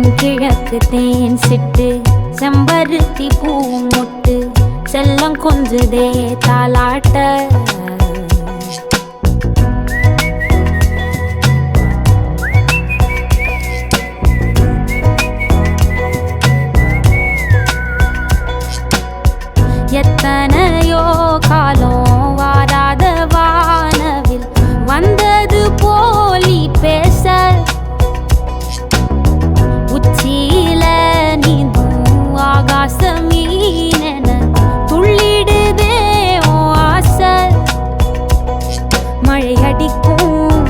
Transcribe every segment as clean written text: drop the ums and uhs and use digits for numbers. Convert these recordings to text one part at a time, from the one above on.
தென்கிழக்கு தேன் சிட்டு செம்பருத்தி பூ மொட்டு செல்லம் கொஞ்சுதே தாலாட்ட எத்தனையோ காலம் வாராத வானவில் வந்தது போலி பேச உச்சியில நீந்தும் ஆகாச மீனென துள்ளிடுதே ஓ ஆசை மழை அடிக்கும்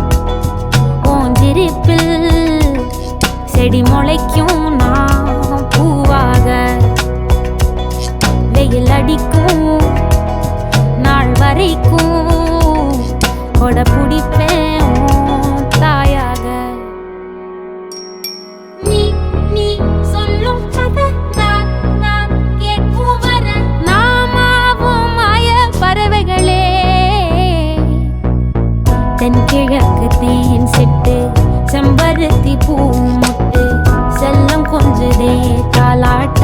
ஓஞ்சிரிப்பில் செடி முளைக்கும் நான் பூவாக வெயில் அடிக்கும் நாள் வரைக்கும் கொடை பிடிப்பேன் தாயாக நீ நீ சொல்லும் கதை நான் கேட்கும் வர நாமாவும் மாய பறவைகளே தென்கிழக்கு தேன் சிட்டு செம்பருத்தி பூ மொட்டு செல்லம் கொஞ்சுதே தாலாட்ட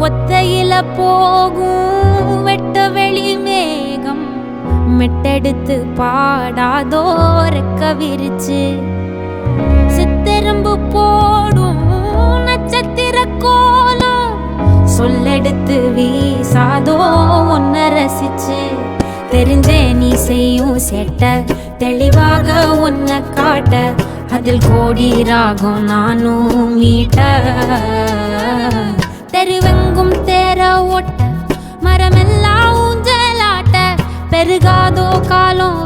ஒத்தையில போகும் வெட்ட வெளி மேகம் மெட்டெடுத்து பாடாதோ ரெக்க விரிச்சு சித்தெரும்பு போடும் நட்சத்திர கோலம் சொல்லெடுத்து வீசாதோ உன்னை ரசிச்சு தெரிஞ்சே நீ செய்யும் சேட்ட தெளிவாக உன்னை காட்ட அதில் கோடி ராகம் நானும் மீட்ட தெருவெங்கும் தேர ஓட்ட மரமெல்லாம் ஊஞ்சலாட்ட பெருகாதோ காலம்